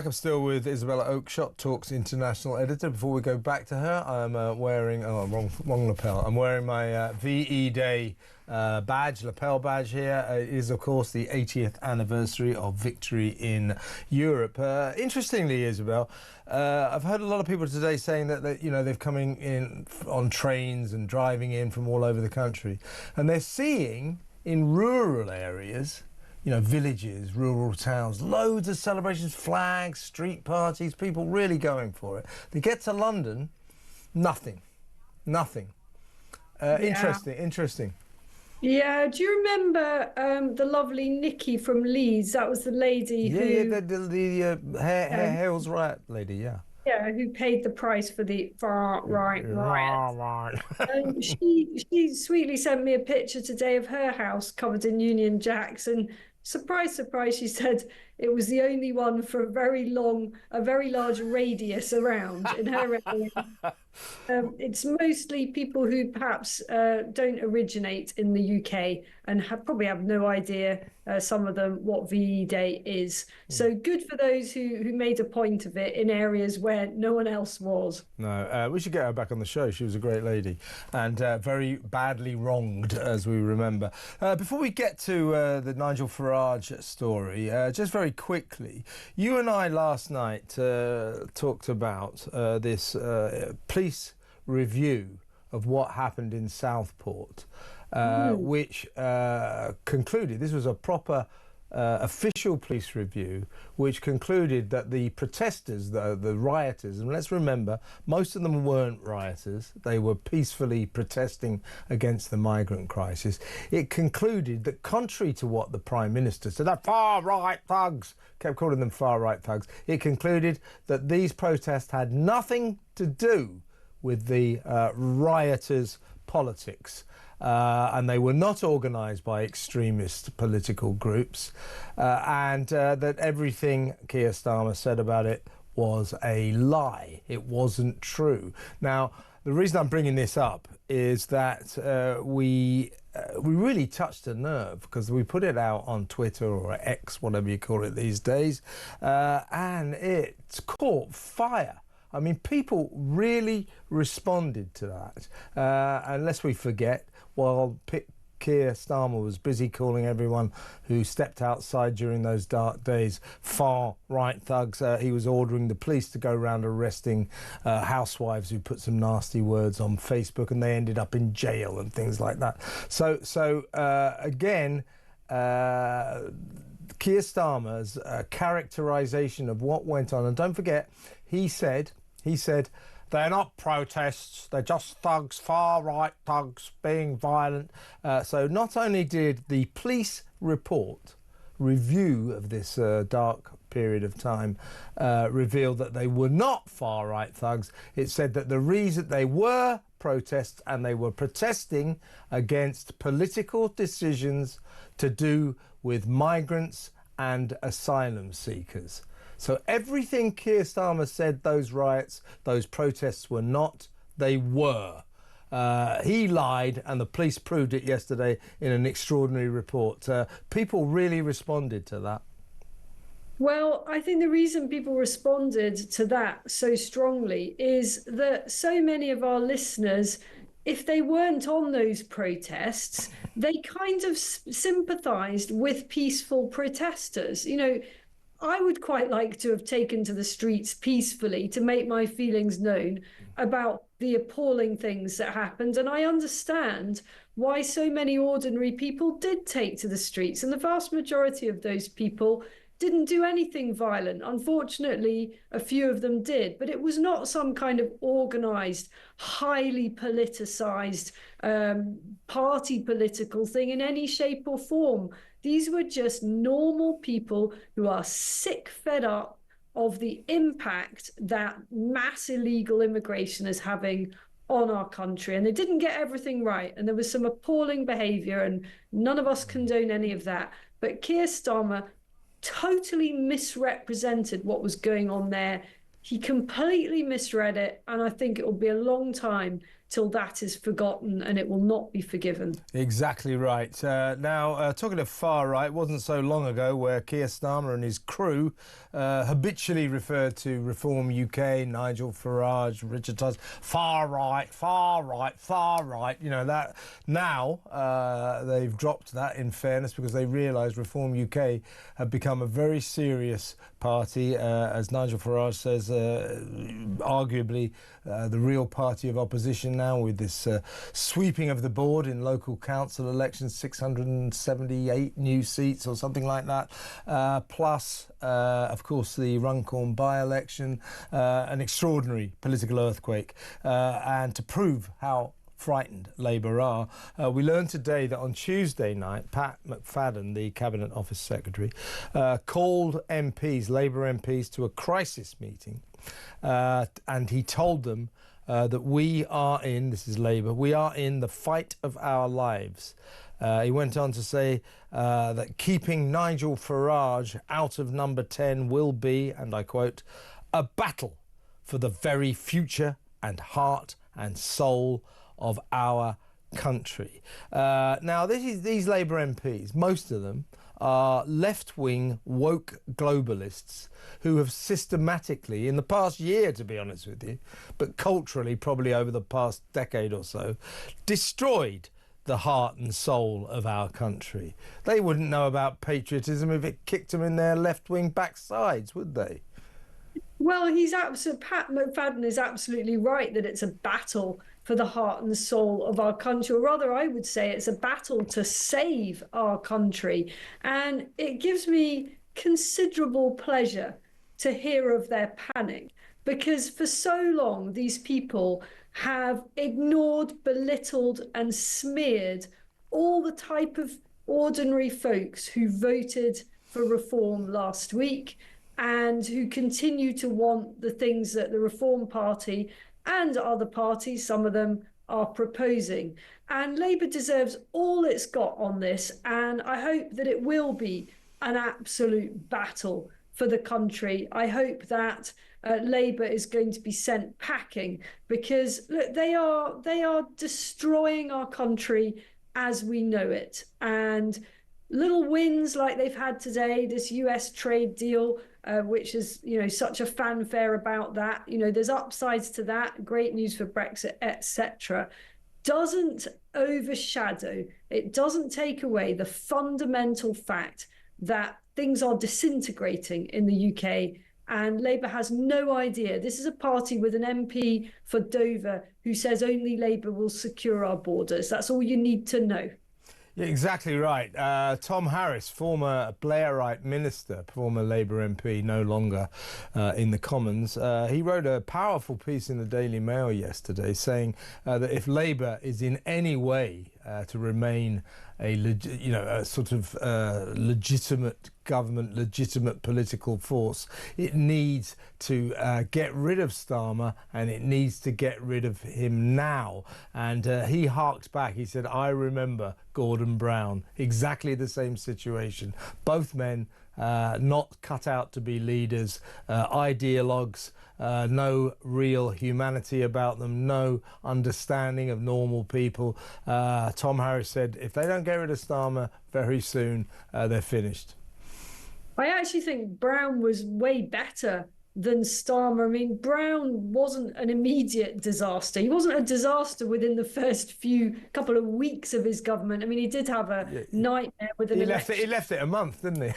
I'm still with Isabella Oakeshott, Talk's international editor. Before we go back to her, I'm wearing wrong lapel. I'm wearing my VE Day badge, lapel badge here. It is, of course, the 80th anniversary of victory in Europe. Interestingly, Isabel, I've heard a lot of people today saying that they're coming in on trains and driving in from all over the country, and they're seeing in rural areas, villages, rural towns, loads of celebrations, flags, street parties, people really going for it. They get to London, nothing. Yeah. Interesting. Yeah, do you remember the lovely Nikki from Leeds? That was the lady The Hales Riot lady, yeah. yeah, who paid the price for the far right riots. Right. She sweetly sent me a picture today of her house covered in Union Jacks, and surprise, surprise, she said it was the only one for a very large radius around in her area. It's mostly people who perhaps don't originate in the UK and probably have no idea, some of them, what VE Day is. So good for those who made a point of it in areas where no one else was. No, we should get her back on the show. She was a great lady and very badly wronged, as we remember. Before we get to the Nigel Farage story, just very quickly, you and I last night talked about this police review of what happened in Southport, which concluded, this was a proper official police review, which concluded that the protesters, the rioters, and let's remember, most of them weren't rioters, they were peacefully protesting against the migrant crisis. It concluded that, contrary to what the Prime Minister said, the far-right thugs, kept calling them far-right thugs, it concluded that these protests had nothing to do with the rioters' politics. And they were not organised by extremist political groups, and that everything Keir Starmer said about it was a lie. It wasn't true. Now, the reason I'm bringing this up is that we really touched a nerve, because we put it out on Twitter or X, whatever you call it these days, and it's caught fire. I mean, people really responded to that. And lest we forget, while Keir Starmer was busy calling everyone who stepped outside during those dark days far-right thugs, he was ordering the police to go around arresting housewives who put some nasty words on Facebook, and they ended up in jail and things like that. So again, Keir Starmer's characterisation of what went on, and don't forget, he said, they're not protests, they're just thugs, far-right thugs being violent. So not only did the police review of this dark period of time reveal that they were not far-right thugs, it said that the reason they were protests, and they were protesting against political decisions to do with migrants and asylum seekers. So everything Keir Starmer said those riots, those protests were not, they were. He lied, and the police proved it yesterday in an extraordinary report. People really responded to that. Well, I think the reason people responded to that so strongly is that so many of our listeners, if they weren't on those protests, they kind of sympathised with peaceful protesters. I would quite like to have taken to the streets peacefully to make my feelings known about the appalling things that happened. And I understand why so many ordinary people did take to the streets. And the vast majority of those people didn't do anything violent. Unfortunately, a few of them did, but it was not some kind of organised, highly politicised, party political thing in any shape or form. These were just normal people who are sick, fed up of the impact that mass illegal immigration is having on our country. And they didn't get everything right. And there was some appalling behaviour, and none of us condone any of that. But Keir Starmer totally misrepresented what was going on there. He completely misread it, and I think it will be a long time till that is forgotten, and it will not be forgiven. Exactly right. Now, talking of far right, wasn't so long ago where Keir Starmer and his crew habitually referred to Reform UK, Nigel Farage, Richard Tubbs, far right, far right, far right. You know, that now they've dropped that, in fairness, because they realise Reform UK have become a very serious party, as Nigel Farage says, arguably the real party of opposition now, with this sweeping of the board in local council elections, 678 new seats or something like that, plus, of course, the Runcorn by-election, an extraordinary political earthquake, and to prove how frightened Labour are, we learned today that on Tuesday night, Pat McFadden, the Cabinet Office Secretary, called MPs, Labour MPs, to a crisis meeting, and he told them that we are in, this is Labour, we are in the fight of our lives. He went on to say that keeping Nigel Farage out of number 10 will be, and I quote, a battle for the very future and heart and soul of our country. Now, these Labour MPs, most of them, are left-wing woke globalists who have systematically, in the past year, to be honest with you, but culturally probably over the past decade or so, destroyed the heart and soul of our country. They wouldn't know about patriotism if it kicked them in their left-wing backsides, would they? Well, Pat McFadden is absolutely right that it's a battle for the heart and soul of our country, or rather, I would say it's a battle to save our country. And it gives me considerable pleasure to hear of their panic, because for so long, these people have ignored, belittled, and smeared all the type of ordinary folks who voted for reform last week and who continue to want the things that the Reform Party and other parties, some of them, are proposing. And Labour deserves all it's got on this, and I hope that it will be an absolute battle for the country. I hope that Labour is going to be sent packing, because look, they are destroying our country as we know it. And little wins like they've had today, this US trade deal, which is, such a fanfare about that. There's upsides to that. Great news for Brexit, etc. Doesn't overshadow, it doesn't take away the fundamental fact that things are disintegrating in the UK. And Labour has no idea. This is a party with an MP for Dover who says only Labour will secure our borders. That's all you need to know. Yeah, exactly right. Tom Harris, former Blairite minister, former Labour MP, no longer in the Commons, he wrote a powerful piece in the Daily Mail yesterday saying that if Labour is in any way to remain a sort of legitimate government, legitimate political force, it needs to get rid of Starmer, and it needs to get rid of him now. And he harked back. He said, I remember Gordon Brown, exactly the same situation. Both men not cut out to be leaders, ideologues, no real humanity about them, no understanding of normal people. Tom Harris said, if they don't get rid of Starmer very soon, they're finished. I actually think Brown was way better than Starmer. I mean, Brown wasn't an immediate disaster. He wasn't a disaster within the first couple of weeks of his government. I mean, he did have a nightmare with an election. He left it a month, didn't he?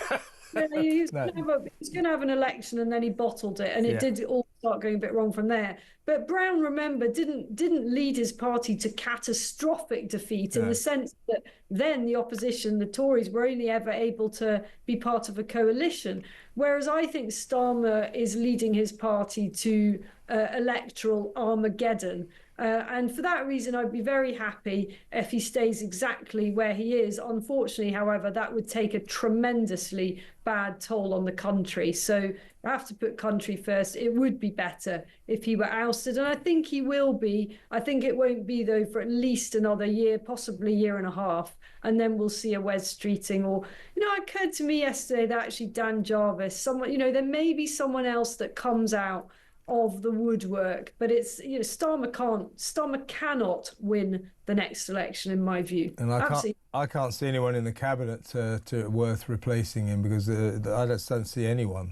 Yeah, he was going to have an election, and then he bottled it, and it did all start going a bit wrong from there. But Brown, remember, didn't lead his party to catastrophic defeat in the sense that then the opposition, the Tories, were only ever able to be part of a coalition. Whereas I think Starmer is leading his party to electoral Armageddon. And for that reason, I'd be very happy if he stays exactly where he is. Unfortunately, however, that would take a tremendously bad toll on the country. So I have to put country first. It would be better if he were ousted, and I think he will be. I think it won't be, though, for at least another year, possibly a year and a half, and then we'll see a Wes Streeting. Or, it occurred to me yesterday that actually Dan Jarvis, someone, there may be someone else that comes out of the woodwork. But it's, Starmer cannot win the next election, in my view. And Absolutely. I can't see anyone in the cabinet to worth replacing him, because I just don't see anyone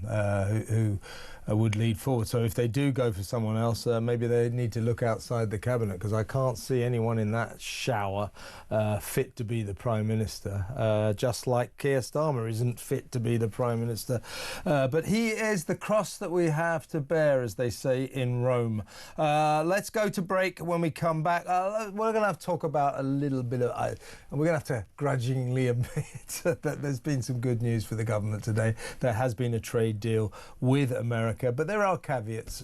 who would lead forward. So if they do go for someone else, maybe they need to look outside the cabinet, because I can't see anyone in that shower fit to be the Prime Minister, just like Keir Starmer isn't fit to be the Prime Minister. But he is the cross that we have to bear, as they say in Rome. Let's go to break. When we come back, we're going to have to talk about a little bit of... and we're going to have to grudgingly admit that there's been some good news for the government today. There has been a trade deal with America, but there are caveats